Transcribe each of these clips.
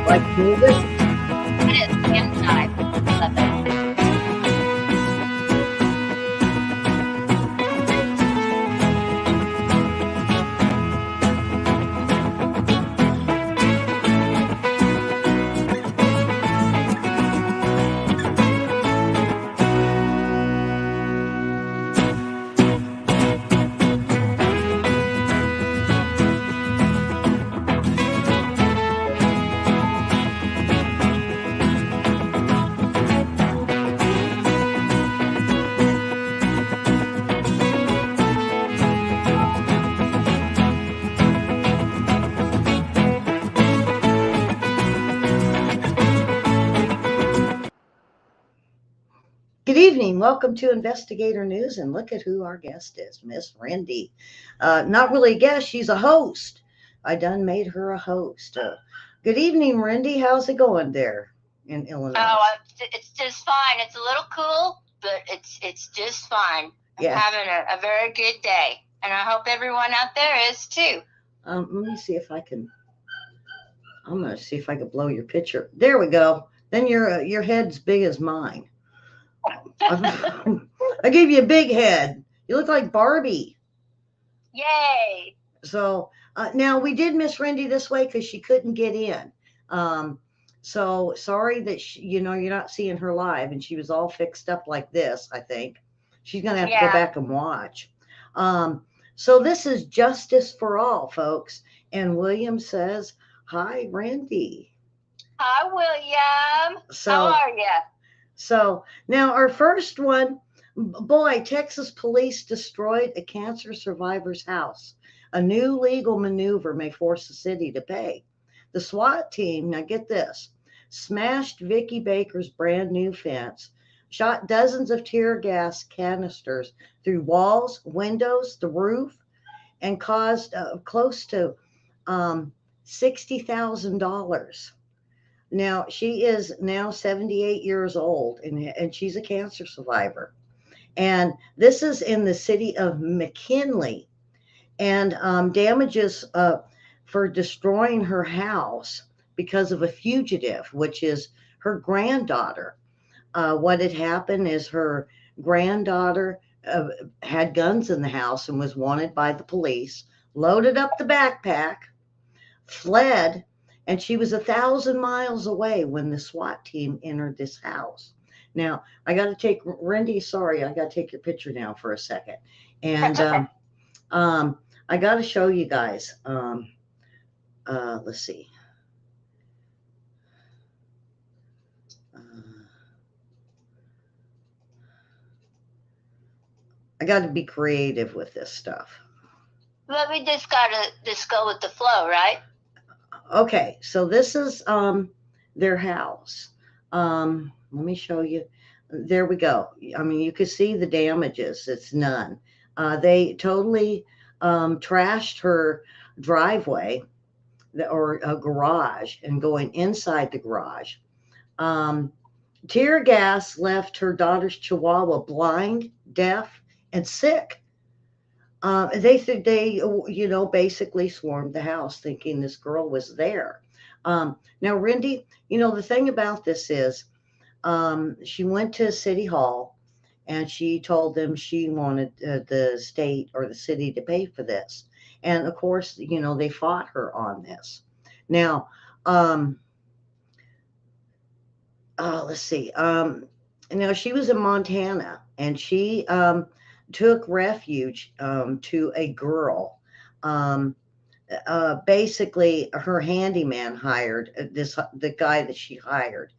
Like music? It is inside. Love it. Good evening. Welcome to Investigator News, and look at who our guest is, Miss Randy. Not really a guest; she's a host. I done made her a host. Good evening, Randy. How's it going there in Illinois? It's just fine. It's a little cool, but it's just fine. I'm Yeah. having a very good day, and I hope everyone out there is too. Let me see if I can. I'm gonna see if I can blow your picture. There we go. Then your head's big as mine. I gave you a big head. You look like Barbie. Yay! So now we did miss Randy this way because she couldn't get in. So sorry that you're not seeing her live, and she was all fixed up like this. I think she's gonna have to go Yeah. back and watch. So this is Justice for All, folks. And William says, "Hi, Randy." Hi, William. How So are you? so now our first one, boy, Texas police destroyed a cancer survivor's house. A new legal maneuver may force the city to pay. The SWAT team, now get this, smashed Vicky Baker's brand new fence, shot dozens of tear gas canisters through walls, windows, the roof, and caused close to $60,000. Now, she is now 78 years old, and she's a cancer survivor. And this is in the city of McKinley. And damages for destroying her house because of a fugitive, which is her granddaughter. What had happened is her granddaughter had guns in the house and was wanted by the police, loaded up the backpack, fled, and she was 1,000 miles away when the SWAT team entered this house. Now, I got to take Randy. Sorry, I got to take your picture now for a second, and That's okay. I got to show you guys. Let's see. Uh, I got to be creative with this stuff. But we just gotta just go with the flow, right? Okay, so this is their house. Let me show you. There we go. I mean, you can see the damages. It's none. They totally trashed her driveway or a garage and going inside the garage. Um, Tear gas left her daughter's chihuahua blind, deaf, and sick. They basically swarmed the house thinking this girl was there. Now, Rindy, the thing about this is she went to City Hall and she told them she wanted the state or the city to pay for this. And of course, they fought her on this. Now, um, let's see. She was in Montana and she took refuge to a girl. Um, Basically, her handyman hired the guy that she hired,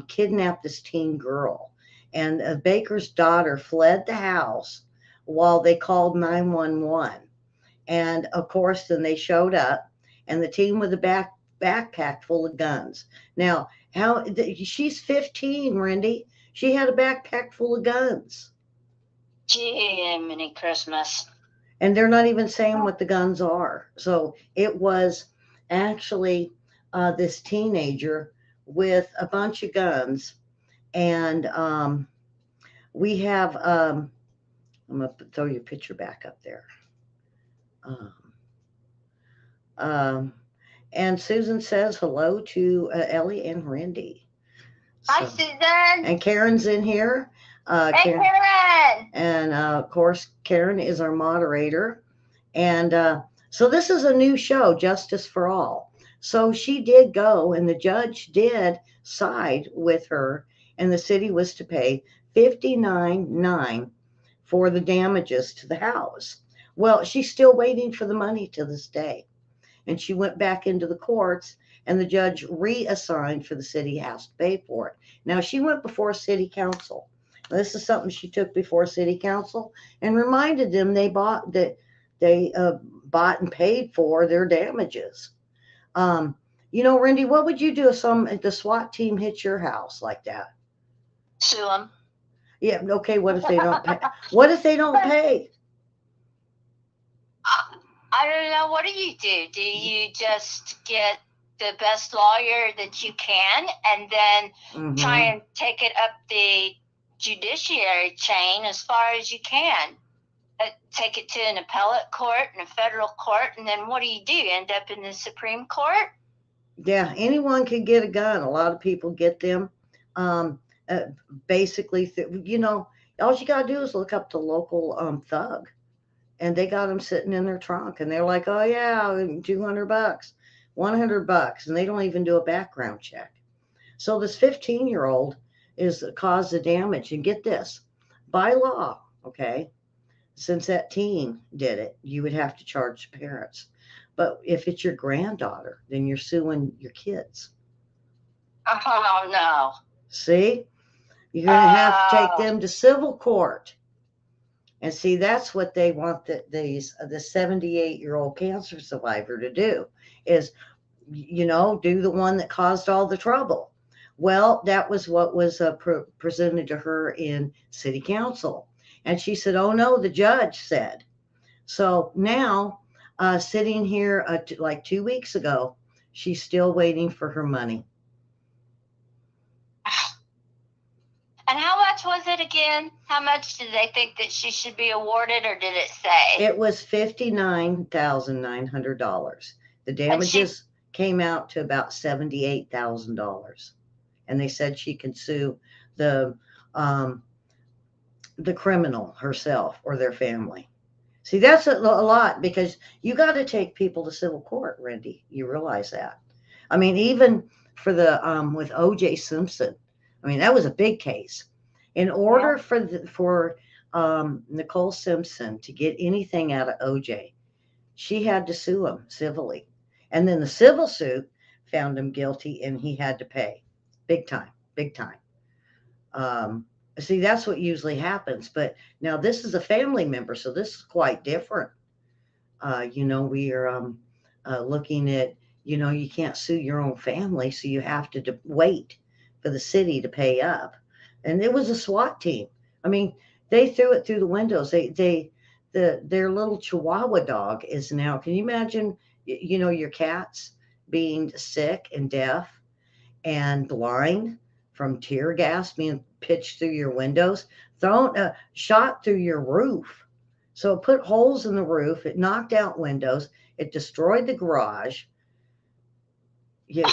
kidnapped this teen girl. And Baker's daughter fled the house while they called 911. And of course, then they showed up, and the team with a backpack full of guns. Now, she's 15, Randy. She had a backpack full of guns. Gee, mini Christmas. And they're not even saying what the guns are. So it was actually this teenager with a bunch of guns. And we have, I'm going to throw your picture back up there. Um, um, And Susan says hello to Ellie and Randy. Hi, So, Susan. and Karen's in here. Hey, Karen. And of course, Karen is our moderator. And so this is a new show, Justice for All. So she did go, and the judge did side with her, and the city was to pay 59.9 for the damages to the house. Well, she's still waiting for the money to this day. And she went back into the courts, and the judge reassigned for the city has to pay for it. Now she went before city council. This is something she took before city council and reminded them they bought and paid for their damages. Um, Randy, what would you do if the SWAT team hits your house like that? Sue them. Yeah, okay. What if they don't pay? What if they don't pay? I don't know. What do you do? Do you just get the best lawyer that you can and then try and take it up the judiciary chain as far as you can? Take it to an appellate court and a federal court, and then what do? You end up in the Supreme Court? Yeah, anyone can get a gun. A lot of people get them. Um, Basically, all you gotta do is look up the local thug, and they got them sitting in their trunk, and they're like, "Oh yeah, $200, $100," and they don't even do a background check. So this 15-year-old is caused the damage, and get this, by law, okay, since that teen did it, you would have to charge the parents. But if it's your granddaughter, then you're suing your kids. Oh, no. See? You're going to have to take them to civil court. And see, that's what they want the 78-year-old cancer survivor to do is, do the one that caused all the trouble. Well, that was what was presented to her in city council. And she said, oh, no, the judge said. So now, sitting here like 2 weeks ago, she's still waiting for her money. And how much was it again? How much did they think that she should be awarded, or did it say? It was $59,900. The damages came out to about $78,000. And they said she can sue the criminal herself or their family. See, that's a lot because you got to take people to civil court, Randy. You realize that? I mean, even for the with O.J. Simpson, I mean that was a big case. In order for Nicole Simpson to get anything out of O.J., she had to sue him civilly, and then the civil suit found him guilty, and he had to pay big time, big time. See, that's what usually happens. But now this is a family member, so this is quite different. We are looking at, you can't sue your own family, so you have to wait for the city to pay up. And it was a SWAT team. I mean, they threw it through the windows. Their little Chihuahua dog is now. Can you imagine? Your cats being sick and deaf and blind from tear gas being pitched through your windows, shot through your roof. So it put holes in the roof. It knocked out windows. It destroyed the garage. Yeah.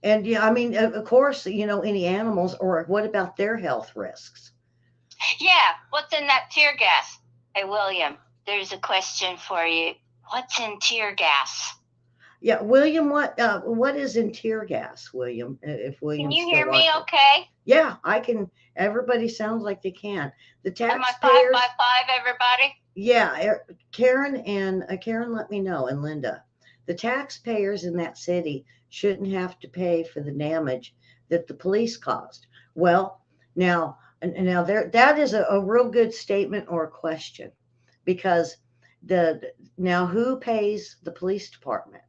And I mean, of course, any animals, or what about their health risks? Yeah. What's in that tear gas? Hey, William, there's a question for you. What's in tear gas? Yeah, William, what is in tear gas, William? If William, can you hear me? Okay. Yeah, I can. Everybody sounds like they can. The taxpayers. Am I 5x5, everybody? Yeah, Karen, let me know, and Linda. The taxpayers in that city shouldn't have to pay for the damage that the police caused. Well, now that is a real good statement or a question, because now who pays the police department?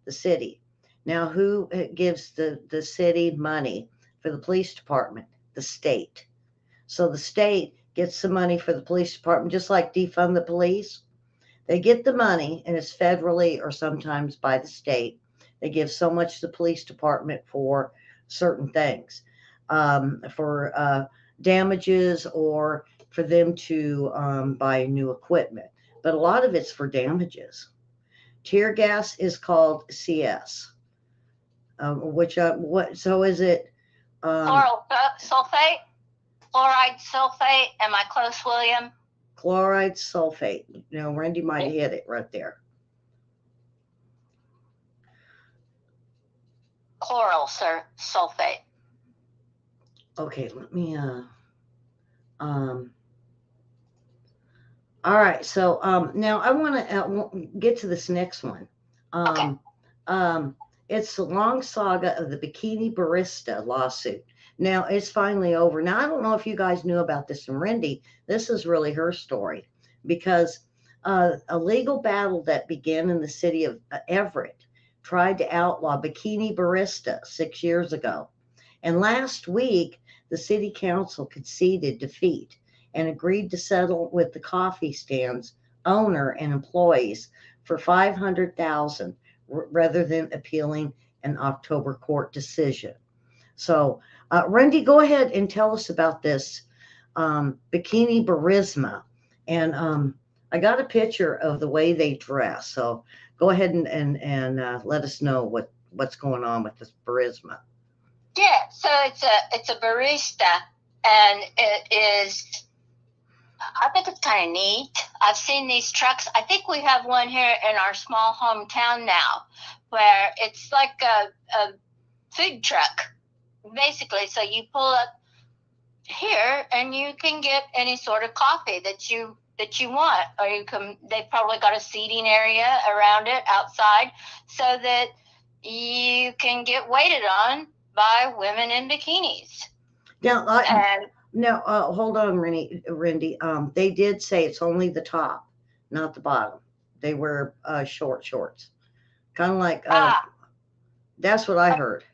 The city. Now who gives the city money for the police department? The state. So the state gets the money for the police department, just like defund the police. They get the money, and it's federally or sometimes by the state. They give so much to the police department for certain things, for damages, or for them to buy new equipment. But a lot of it's for damages. Tear gas is called CS. Which what? So is it Chloral sulfate, chloride sulfate. Am I close, William? chloride sulfate? Randy might hit it right there. Chloral sulfate. Okay, let me all right, so now I want to get to this next one. Okay. It's the long saga of the Bikini barista lawsuit. Now it's finally over. Now I don't know if you guys knew about this, and Rendy, this is really her story because a legal battle that began in the city of Everett tried to outlaw Bikini barista 6 years ago. And last week, the city council conceded defeat and agreed to settle with the coffee stand's owner and employees for 500,000 rather than appealing an October court decision. So, Randy, go ahead and tell us about this Bikini Barisma. And I got a picture of the way they dress. So go ahead and let us know what's going on with this Barisma. Yeah, so it's a barista, and it is. I think it's kind of neat. I've seen these trucks. I think we have one here in our small hometown now, where it's like a food truck, basically. So you pull up here, and you can get any sort of coffee that you want, or you can. They've probably got a seating area around it outside, so that you can get waited on by women in bikinis. Now, hold on, Rendy. They did say it's only the top, not the bottom. They wear shorts, kind of like. That's what I heard.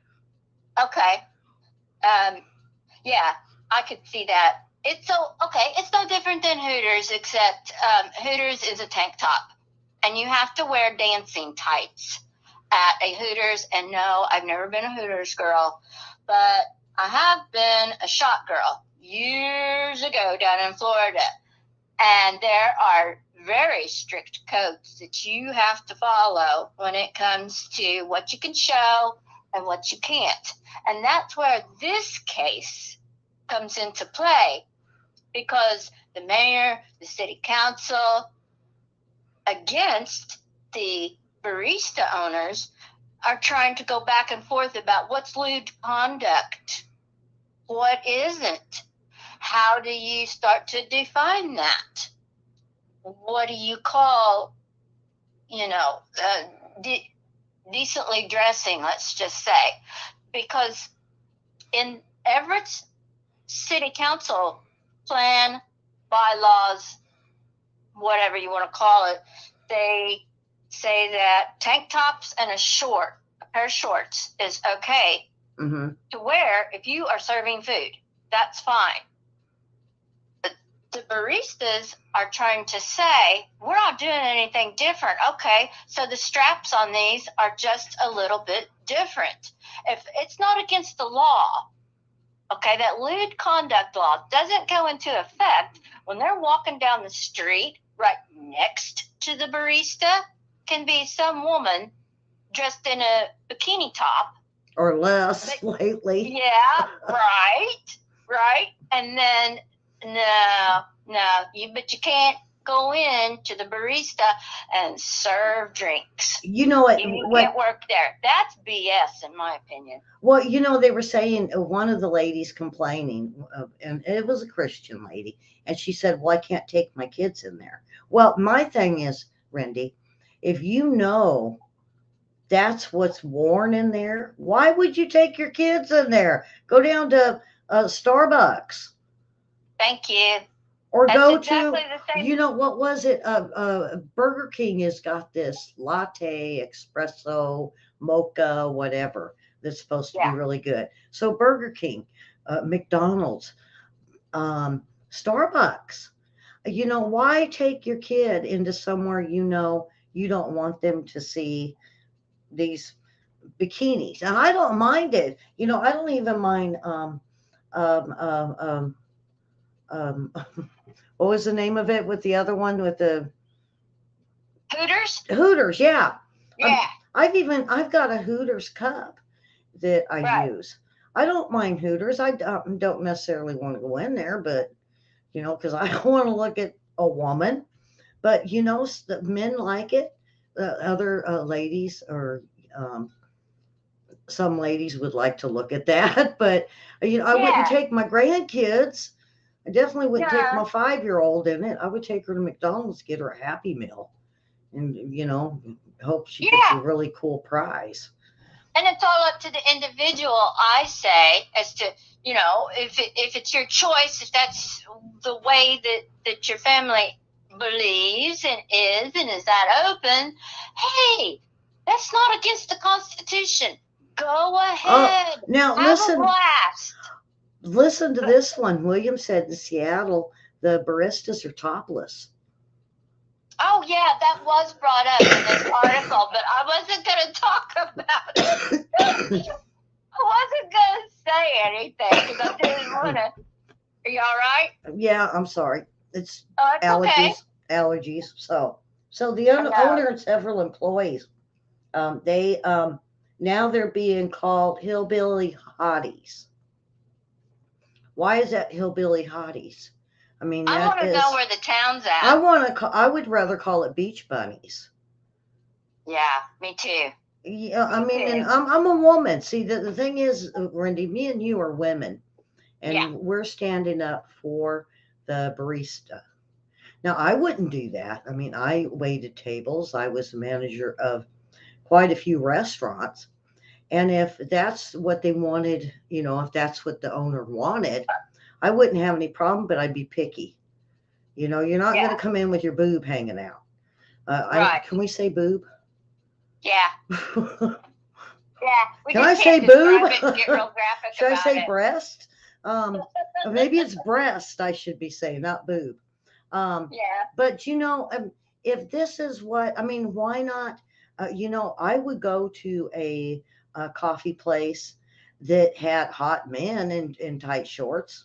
Okay. Yeah, I could see that. It's no different than Hooters, except Hooters is a tank top, and you have to wear dancing tights at a Hooters. And no, I've never been a Hooters girl, but I have been a shot girl years ago down in Florida. And there are very strict codes that you have to follow when it comes to what you can show and what you can't. And that's where this case comes into play, because the mayor, the city council, against the barista owners, are trying to go back and forth about what's lewd conduct, what isn't. How do you start to define that? What do you call, decently dressing, let's just say? Because in Everett's city council plan, bylaws, whatever you want to call it, they say that tank tops and a pair of shorts is okay to wear if you are serving food. That's fine. But the baristas are trying to say, we're not doing anything different. Okay, so the straps on these are just a little bit different. If it's not against the law, okay, that lewd conduct law doesn't go into effect when they're walking down the street. Right next to the barista can be some woman dressed in a bikini top. Or less lately. Yeah, right. And then, but you can't go in to the barista and serve drinks. You know what? You can't work there. That's BS, in my opinion. Well, they were saying, one of the ladies complaining, and it was a Christian lady, and she said, well, I can't take my kids in there. Well, my thing is, Rendy, if that's what's worn in there, why would you take your kids in there? Go down to Starbucks. Thank you. Or that's go exactly to, what was it? Burger King has got this latte, espresso, mocha, whatever, that's supposed to be really good. So Burger King, McDonald's, Starbucks. Why take your kid into somewhere you don't want them to see these bikinis? And I don't mind it. I don't even mind what was the name of it with the other one with the Hooters? Hooters, yeah. Yeah. I've got a Hooters cup that I Right. use. I don't mind Hooters. I don't necessarily want to go in there, but because I don't want to look at a woman. But the men like it. Other ladies or um, some ladies would like to look at that, but I wouldn't Yeah. take my grandkids. I definitely wouldn't take Yeah. my 5-year-old in it. I would take her to McDonald's, get her a Happy Meal, and hope she gets a Yeah. really cool prize. And it's all up to the individual, I say, as to, if it's your choice, if that's the way that your family believes and is that open, hey, that's not against the Constitution. Go Oh, ahead. now Have a listen, blast. listen to this one. William said in Seattle, the baristas are topless. Oh, yeah, that was brought up in this article, but I wasn't going to talk about it. I wasn't going to say anything because I didn't want to. Are you all right? Yeah, I'm sorry. It's Oh, it's okay. allergies. So the owner and several employees, they now they're being called hillbilly hotties. Why is that hillbilly hotties? I mean, I that want to know is. where the town's at. I would rather call it beach bunnies. Yeah, me too. Yeah, I Me mean, and too. I'm a woman. See, the thing is, Wendy, me and you are women, Yeah. and we're standing up for the barista. Now, I wouldn't do that. I mean, I waited tables. I was the manager of quite a few restaurants. And if that's what they wanted, if that's what the owner wanted, I wouldn't have any problem, but I'd be picky. You're not going Yeah. to come in with your boob hanging out. Right. Can we say boob? Yeah. Yeah. We Can just I say can't describe boob? it and get real graphic Should I about say it. breast? Maybe it's breast, I should be saying, not boob. Yeah. But if this is what I mean, why not? I would go to a coffee place that had hot men in tight shorts.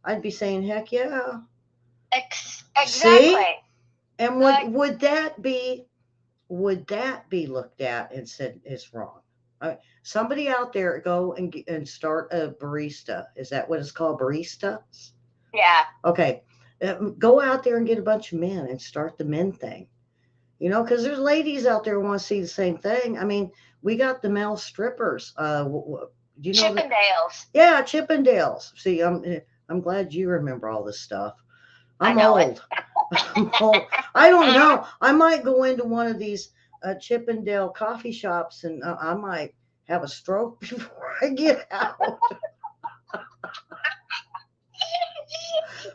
I'd be saying, heck yeah. See? Exactly. And Like, would that be looked at and said it's wrong? Somebody out there go and start a barista. Is that what it's called, barista? yeah. Okay, go out there and get a bunch of men and start the men thing. Because there's ladies out there who want to see the same thing. I mean, we got the male strippers. Do you know that? Chippendales. Yeah, Chippendales. See, I'm glad you remember all this stuff. I'm I know old. I'm old. I don't know. I might go into one of these Chippendale coffee shops and I might have a stroke before I get out.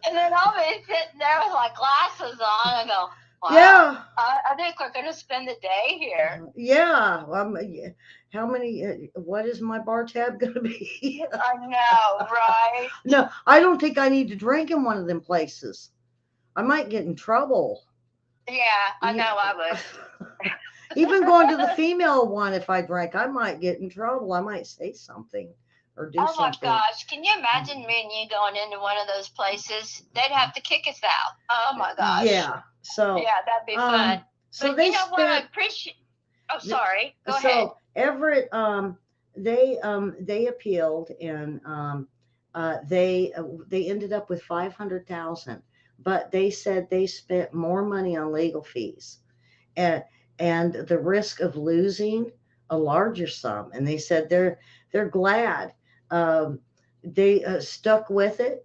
And then I'll be sitting there with my glasses on and go, wow, Yeah. I think we're going to spend the day here. Yeah. How many? What is my bar tab going to be? I know, right? No, I don't think I need to drink in one of them places. I might get in trouble. Yeah, I know I would. Even going to the female one, if I drank, I might get in trouble. I might say something or do Oh my something. gosh, can you imagine me and you going into one of those places? They'd have to kick us out. Oh my gosh. Yeah. So yeah, that'd be fun. So but they you know what I spent. appreciate? Oh, sorry. Go ahead. So Everett, they appealed and they ended up with 500,000, but they said they spent more money on legal fees and the risk of losing a larger sum. And they said they're glad they stuck with it,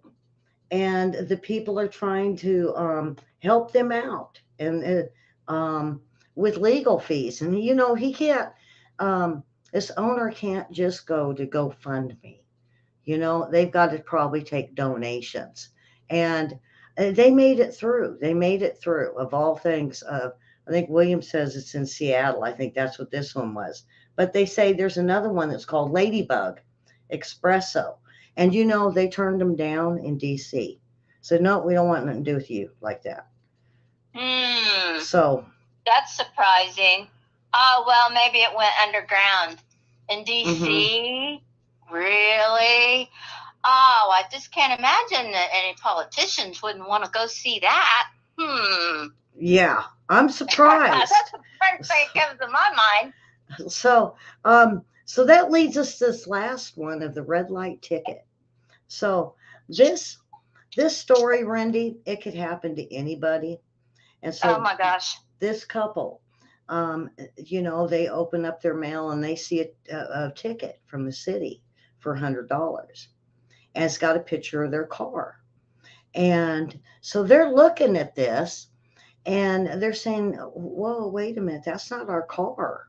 and the people are trying to help them out and with legal fees. And he can't. This owner can't just go to GoFundMe. They've got to probably take donations, and they made it through. They made it through. Of all things, I think William says it's in Seattle. I think that's what this one was. But they say there's another one that's called Ladybug Espresso. And they turned them down in DC. So no, we don't want nothing to do with you like that. So that's surprising. Oh, well, maybe it went underground in DC. Really? Oh, I just can't imagine that any politicians wouldn't want to go see that. Yeah, I'm surprised. That's the first thing that comes to my mind. So, so that leads us to this last one of the red light ticket. So this this story, Randy, it could happen to anybody. And Oh so my gosh. this couple, they open up their mail and they see a ticket from the city for $100, and it's got a picture of their car. And so they're looking at this and they're saying, "Whoa, wait a minute, that's not our car."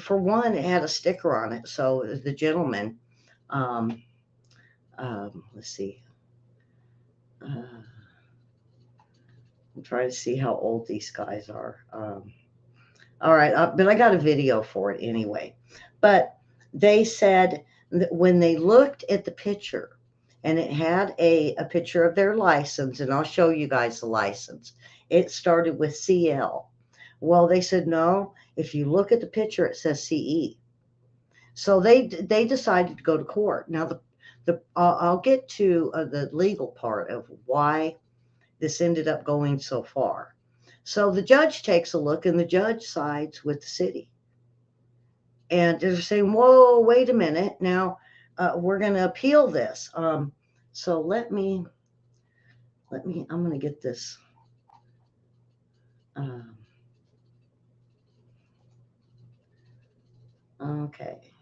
For one, it had a sticker on it. So the gentleman, um, let's see, I'm trying to see how old these guys are. All right, but I got a video for it anyway. But they said that when they looked at the picture, and it had a picture of their license, and I'll show you guys the license. It started with CL. Well, they said no. If you look at the picture, it says CE. So they decided to go to court. Now the I'll get to the legal part of why this ended up going so far. So the judge takes a look, and the judge sides with the city. And they're saying, "Whoa, wait a minute! Now we're going to appeal this." So let me. I'm going to get this. Um, okay,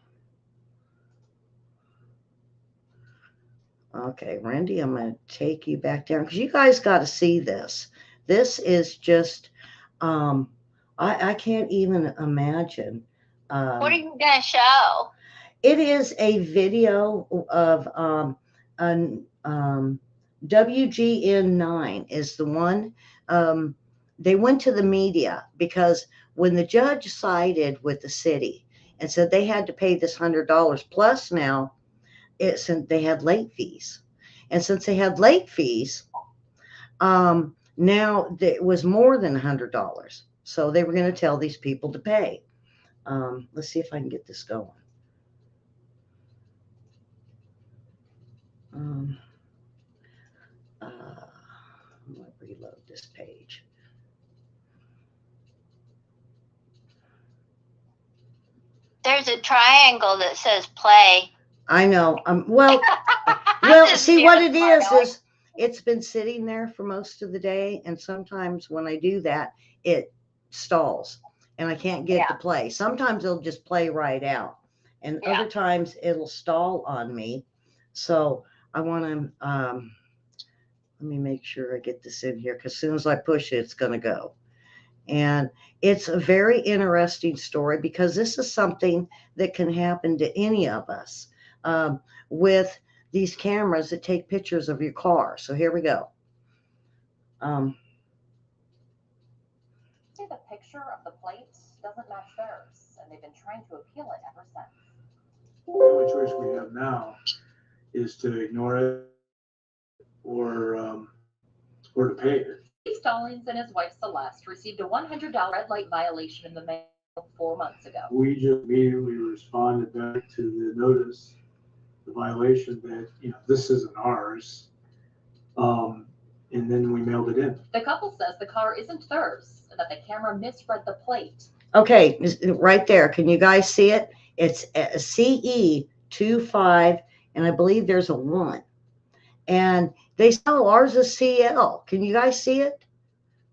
okay, Randy, I'm going to take you back down because you guys got to see this. This is just, um, I can't even imagine. What are Um, you gonna show? It is a video of an WGN9 is the one. Um, they went to the media because when the judge sided with the city and said they had to pay this $100 plus now, since they had late fees, and since they had late fees, now it was more than $100. So they were going to tell these people to pay. Let's see if I can get this going. Um, I'm going to reload this page. There's a triangle that says play. I know. Well, see what it is it's been sitting there for most of the day, and sometimes when I do that, it stalls, and I can't get to play. Sometimes it'll just play right out, and other times it'll stall on me. So I want to let me make sure I get this in here because as soon as I push it, it's going to go. And it's a very interesting story because this is something that can happen to any of us with these cameras that take pictures of your car. So here we go. See, the picture of the plate doesn't match theirs, and they've been trying to appeal it ever since. The only choice we have now is to ignore it or to pay it. Steve Stallings and his wife Celeste received a $100 red light violation in the mail 4 months ago. We just immediately responded back to the notice, the violation that, this isn't ours. And then we mailed it in. The couple says the car isn't theirs and that the camera misread the plate. Okay, right there. Can you guys see it? It's a CE25, and I believe there's a 1. And they say, oh, ours is CL. Can you guys see it?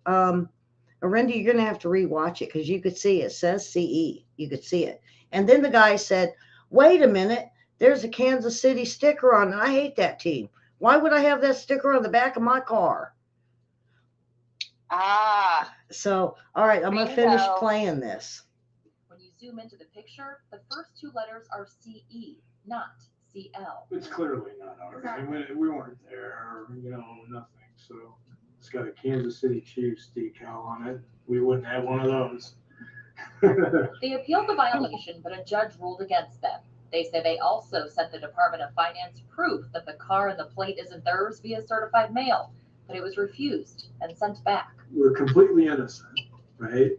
Randy, you're going to have to rewatch it because you could see it says CE. You could see it. And then the guy said, wait a minute, there's a Kansas City sticker on it. I hate that team. Why would I have that sticker on the back of my car? So, all right, I'm going to finish playing this. When you zoom into the picture, the first 2 letters are CE, not CL. It's clearly not ours. I mean, we weren't there, nothing. So it's got a Kansas City Chiefs decal on it. We wouldn't have one of those. They appealed the violation, but a judge ruled against them. They say they also sent the Department of Finance proof that the car and the plate isn't theirs via certified mail, but it was refused and sent back. We're completely innocent, right?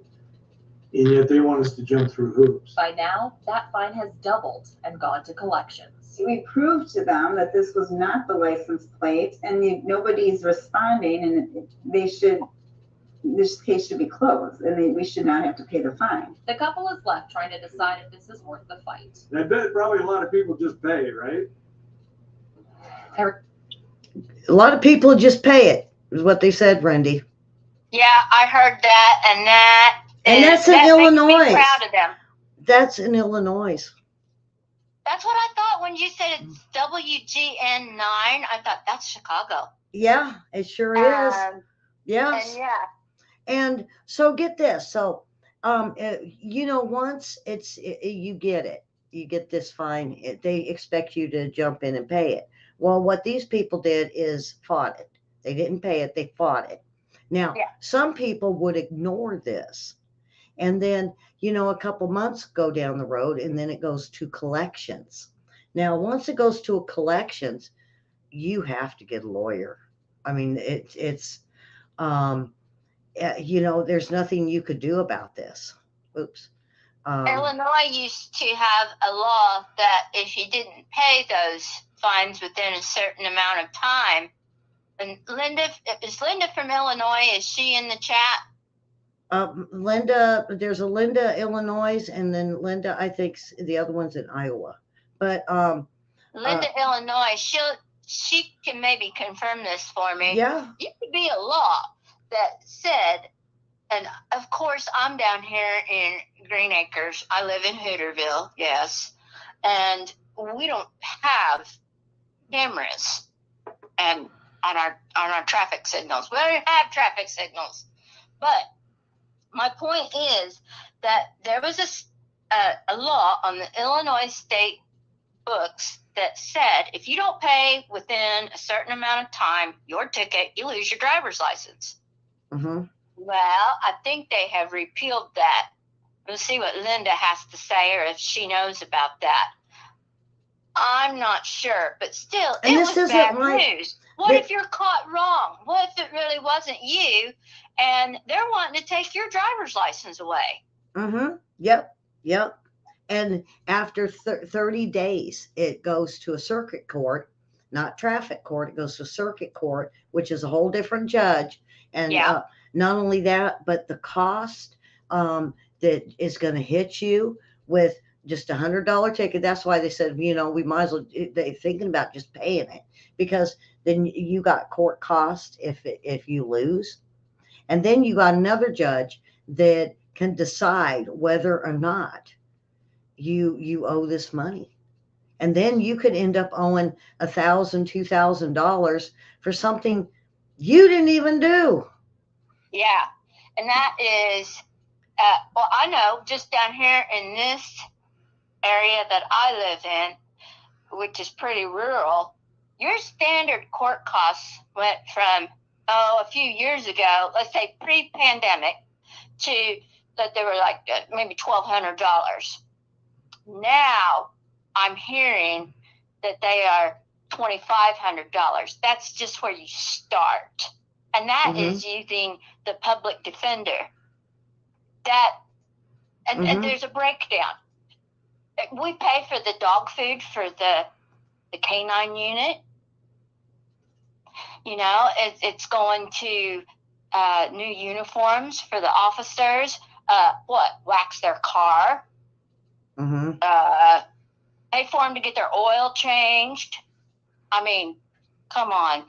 And yet they want us to jump through hoops. By now, that fine has doubled and gone to collections. We proved to them that this was not the license plate, and nobody's responding, and they should this case should be closed, and we should not have to pay the fine. The couple is left trying to decide if this is worth the fight. I bet probably a lot of people just pay, right? A lot of people just pay it, is what they said, Randy. Yeah, I heard that, And that's in that Illinois. makes me proud of them. That's in Illinois. That's what I thought when you said it's WGN 9. I thought that's Chicago. Yeah, it sure is. Yes. And yeah. And so get this. So, once you get it, you get this fine, they expect you to jump in and pay it. Well, what these people did is fought it. They didn't pay it. They fought it. Now, some people would ignore this. And then, a couple months go down the road, and then it goes to collections. Now, once it goes to a collections, you have to get a lawyer. I mean, there's nothing you could do about this. Oops. Illinois used to have a law that if you didn't pay those fines within a certain amount of time, and Linda from Illinois? Is she in the chat? Linda, there's a Linda, Illinois, and then Linda, I think the other one's in Iowa. But Linda, Illinois, she can maybe confirm this for me. Yeah. It could be a law that said, and of course I'm down here in Green Acres. I live in Hooterville, yes, and we don't have cameras and on our traffic signals. We don't have traffic signals, but my point is that there was a law on the Illinois state books that said if you don't pay within a certain amount of time your ticket, you lose your driver's license. Mm-hmm. Well, I think they have repealed that. We'll see what Linda has to say, or if she knows about that. I'm not sure, but still, it was bad news. What if you're caught wrong? What if it really wasn't you, and they're wanting to take your driver's license away? Mm-hmm. Yep. And after 30 days, it goes to a circuit court, not traffic court. It goes to circuit court, which is a whole different judge. And not only that, but the cost that is going to hit you with just $100 ticket. That's why they said, we might as well, they're thinking about just paying it, because then you got court costs if you lose. And then you got another judge that can decide whether or not you owe this money. And then you could end up owing $1,000, $2,000 for something you didn't even do. Yeah. And that is, I know just down here in this area that I live in, which is pretty rural, your standard court costs went from, a few years ago, let's say pre-pandemic, to that they were like maybe $1,200. Now I'm hearing that they are $2,500. That's just where you start. And that is using the public defender. And there's a breakdown. We pay for the dog food for the canine unit. It's going to new uniforms for the officers. Wax their car. Pay for them to get their oil changed. I mean, come on.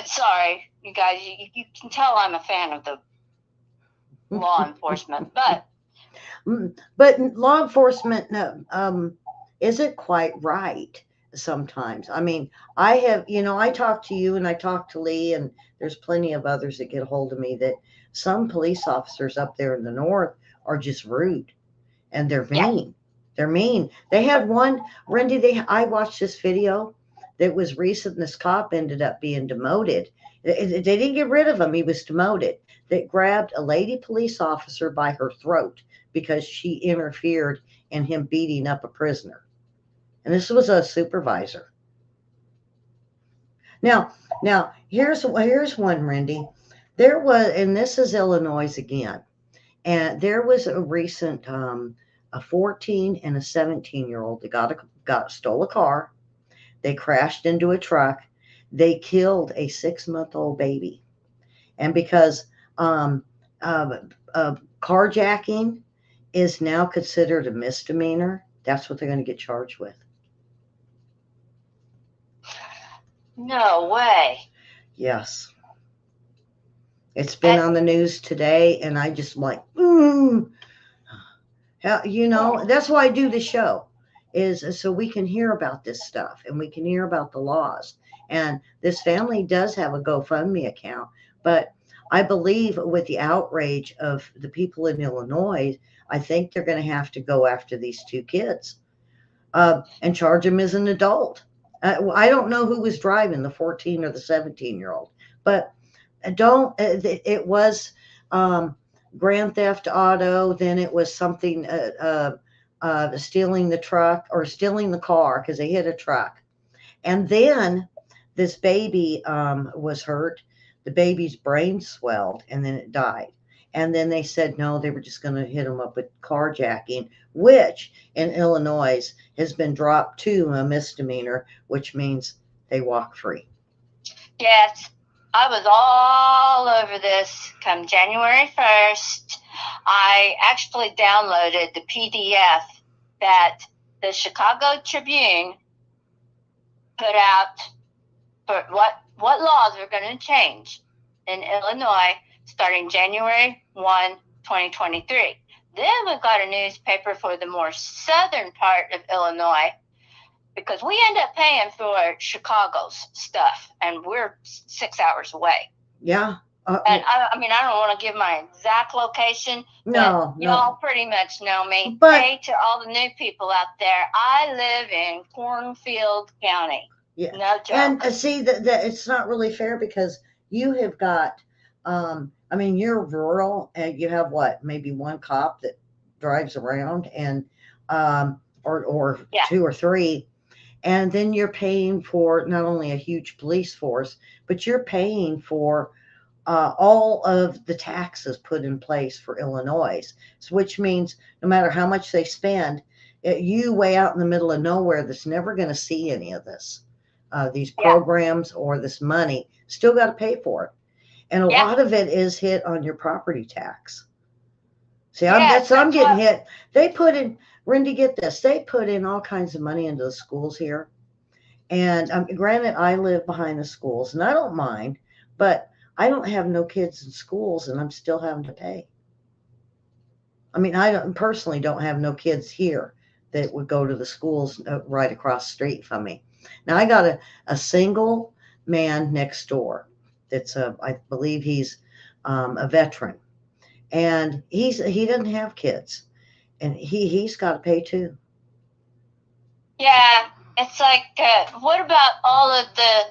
Sorry, you guys. You can tell I'm a fan of the law enforcement, but law enforcement isn't quite right sometimes. I mean, I have, I talk to you and I talk to Lee, and there's plenty of others that get a hold of me, that some police officers up there in the north are just rude, and they're mean. Yeah. They're mean. They had one, Randy, I watched this video that was recent. This cop ended up being demoted. They didn't get rid of him. He was demoted. That grabbed a lady police officer by her throat because she interfered in him beating up a prisoner. And this was a supervisor. Now here's one, Randy. There was, and this is Illinois again, and there was a recent a 14 and a 17-year-old that stole a car. They crashed into a truck. They killed a 6-month-old baby. And because um, carjacking is now considered a misdemeanor. That's what they're going to get charged with. No way. Yes. It's been on the news today, and I just like, that's why I do the show, is so we can hear about this stuff and we can hear about the laws. And this family does have a GoFundMe account, but I believe with the outrage of the people in Illinois, I think they're going to have to go after these two kids and charge them as an adult. I don't know who was driving, the 14 or the 17-year-old, but it was grand theft auto. Then it was something stealing the truck or stealing the car because they hit a truck. And then this baby was hurt. The baby's brain swelled and then it died. And then they said, no, they were just going to hit him up with carjacking, which in Illinois has been dropped to a misdemeanor, which means they walk free. Yes, I was all over this come January 1st. I actually downloaded the PDF that the Chicago Tribune put out for what laws are going to change in Illinois starting January 1, 2023. Then we've got a newspaper for the more southern part of Illinois, because we end up paying for Chicago's stuff, and we're 6 hours away. Yeah. And I don't want to give my exact location, but y'all pretty much know me. But, hey, to all the new people out there, I live in Cornfield County. Yeah. No joke. And see that it's not really fair because you have got, you're rural and you have maybe one cop that drives around and, or Yeah. 2 or 3. And then you're paying for not only a huge police force, but you're paying for all of the taxes put in place for Illinois, which means no matter how much they spend, you way out in the middle of nowhere that's never going to see any of this, these programs or this money, still got to pay for it. And a lot of it is hit on your property tax. See, I'm getting hit. They put in, Randy, get this, they put in all kinds of money into the schools here. And granted, I live behind the schools and I don't mind, but I don't have no kids in schools and I'm still having to pay. I personally don't have no kids here that would go to the schools right across the street from me. Now I got a single man next door that's I believe he's a veteran, and he doesn't have kids, and he's got to pay too. Yeah, it's like what about all of the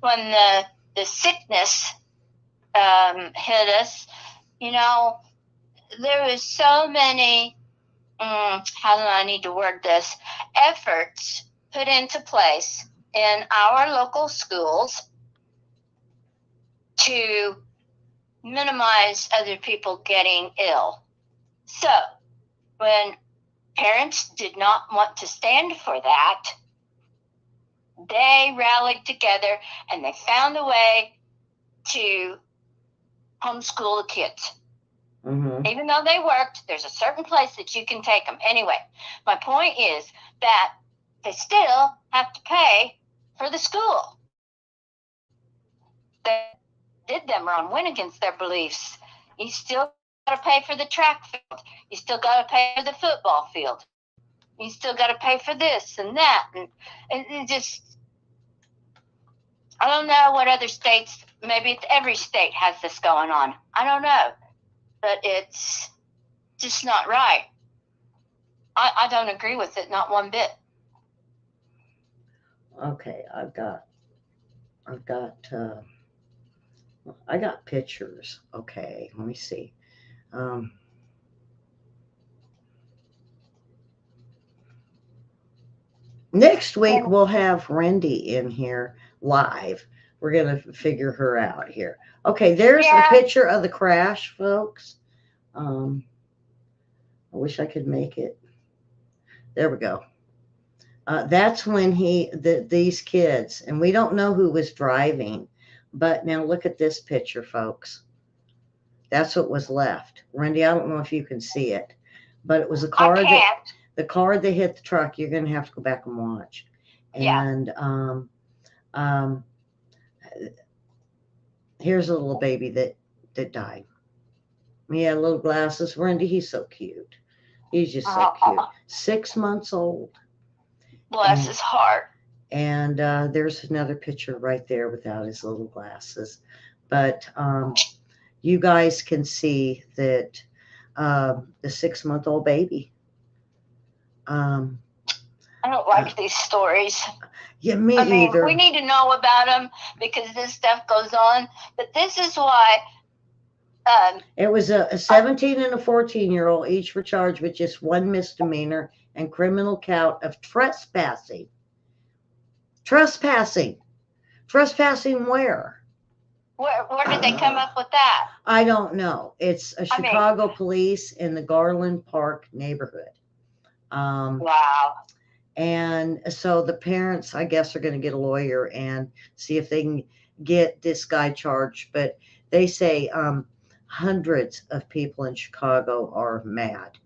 when the sickness hit us? There was so many. How do I need to word this? Efforts put into place in our local schools to minimize other people getting ill. So when parents did not want to stand for that, they rallied together and they found a way to homeschool the kids. Mm-hmm. Even though they worked, there's a certain place that you can take them. Anyway, my point is that they still have to pay for the school. They did them wrong, went against their beliefs. You still got to pay for the track field. You still got to pay for the football field. You still got to pay for this and that. And it just, I don't know what other states, maybe every state has this going on. I don't know. But it's just not right. I don't agree with it, not one bit. Okay, I got pictures. Okay, let me see. Next week we'll have Randy in here live. We're going to figure her out here. Okay, there's a picture of the crash, folks. I wish I could make it. There we go. That's when these kids, and we don't know who was driving, but now look at this picture, folks. That's what was left. Randy, I don't know if you can see it, but it was a I car that can't. the car that hit the truck. You're going to have to go back and watch. Yeah. And um, here's a little baby that died. He had little glasses. Randy, he's so cute. He's just so cute. 6 months old. Bless his heart. And there's another picture right there without his little glasses. But you guys can see that the 6-month-old baby. I don't like these stories. Yeah, me either. We need to know about them because this stuff goes on. But this is why. It was a 17 and a 14-year-old. Each were charged with just one misdemeanor and criminal count of trespassing. Trespassing where? Where did they come up with that? I don't know. It's a Chicago police in the Garland Park neighborhood. Wow. And so the parents, I guess, are going to get a lawyer and see if they can get this guy charged. But they say hundreds of people in Chicago are mad,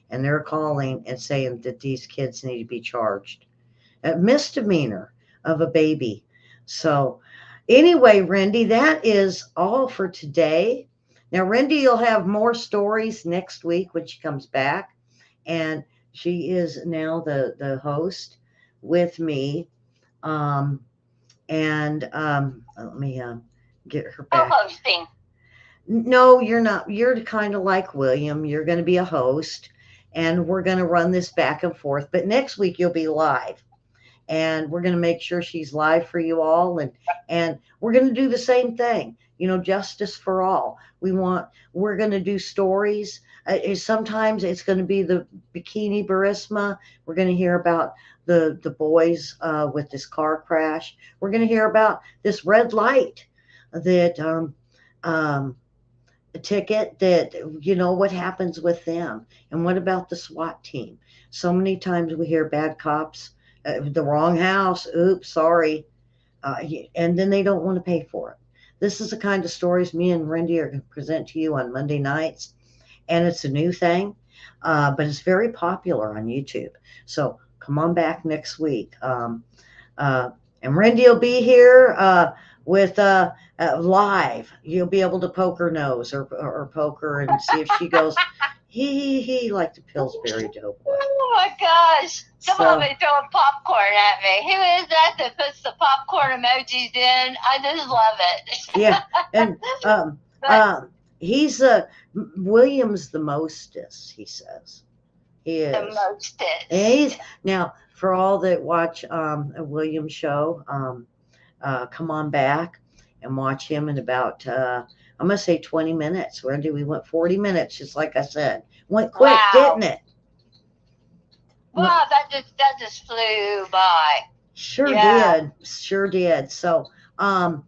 and they're calling and saying that these kids need to be charged. A misdemeanor of a baby. So anyway, Randy, that is all for today. Now, Randy, you'll have more stories next week when she comes back. And she is now the host with me. Let me get her back. Co-hosting. No, you're not. You're kind of like William. You're going to be a host, and we're going to run this back and forth. But next week, you'll be live. And we're going to make sure she's live for you all. And we're going to do the same thing, justice for all. We're going to do stories. Sometimes it's going to be the Bikini Burisma. We're going to hear about the boys with this car crash. We're going to hear about this red light that a ticket that, what happens with them. And what about the SWAT team? So many times we hear bad cops. The wrong house. Oops, sorry. And then they don't want to pay for it. This is the kind of stories me and Randy are going to present to you on Monday nights. And it's a new thing, but it's very popular on YouTube. So come on back next week. And Randy will be here with live. You'll be able to poke her nose or poke her and see if she goes, he like the Pillsbury Doughboy. Oh my gosh. Somebody throwing popcorn at me. Who is that puts the popcorn emojis in? I just love it. Yeah. And he's William's the mostest, he says. He is. The mostest. And now, for all that watch a William show, come on back and watch him in about, I'm going to say 20 minutes. Randy, we went 40 minutes, just like I said. Went quick, didn't it? Wow, that just flew by. Sure did. So, come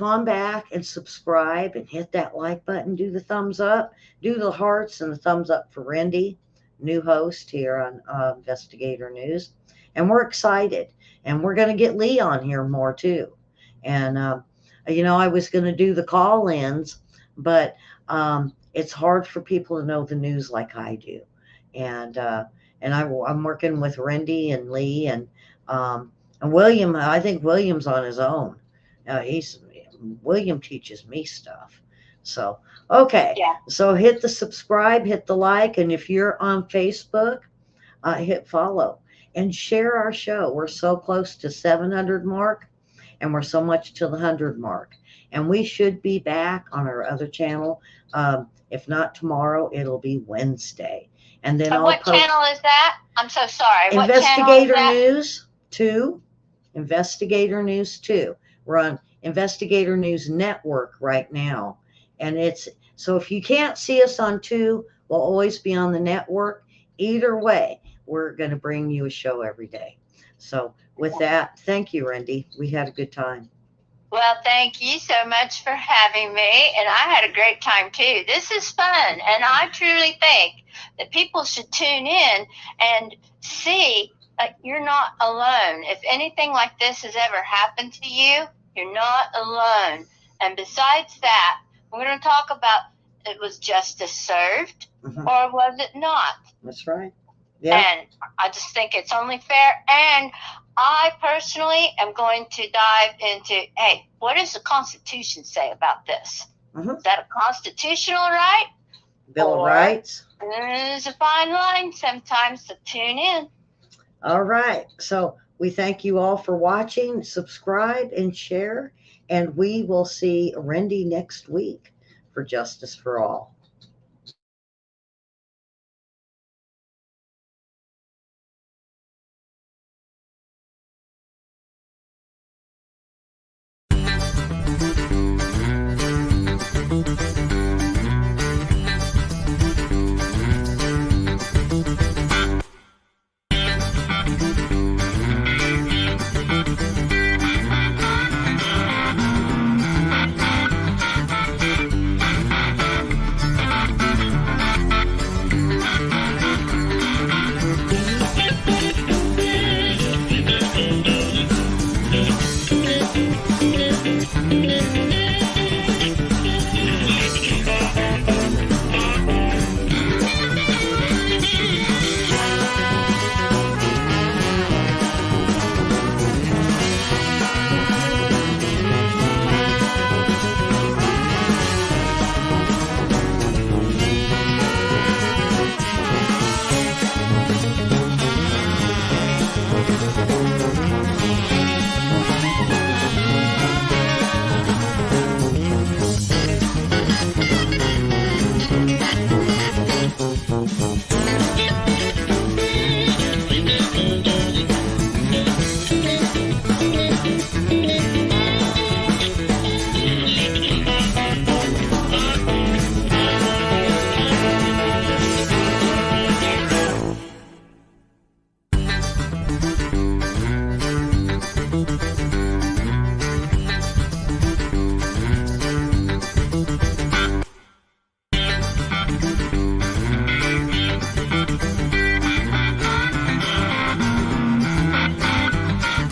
on back and subscribe and hit that like button. Do the thumbs up. Do the hearts and the thumbs up for Randy, new host here on Investigator News. And we're excited. And we're going to get Lee on here more too. And, I was going to do the call-ins, but it's hard for people to know the news like I do. And I'm working with Randy and Lee and William. I think William's on his own. William teaches me stuff. So, okay. Yeah. So hit the subscribe, hit the like. And if you're on Facebook, hit follow and share our show. We're so close to 700 mark and we're so much to the 100 mark. And we should be back on our other channel. If not tomorrow, it'll be Wednesday. And then what channel is that? I'm so sorry. Investigator News 2. Investigator News 2. We're on Investigator News Network right now. And so if you can't see us on 2, we'll always be on the network. Either way, we're going to bring you a show every day. So with that, thank you, Randy. We had a good time. Well, thank you so much for having me. And I had a great time too. This is fun. And I truly think that people should tune in and see that you're not alone. If anything like this has ever happened to you, you're not alone. And besides that, We're going to talk about, it was justice served or was it not? That's right. Yeah. And I just think it's only fair. And I personally am going to dive into, hey, what does the Constitution say about this? Is that a constitutional right? Bill of Rights. There's a fine line sometimes, so tune in. All right. So we thank you all for watching. Subscribe and share. And we will see Rendy next week for Justice for All.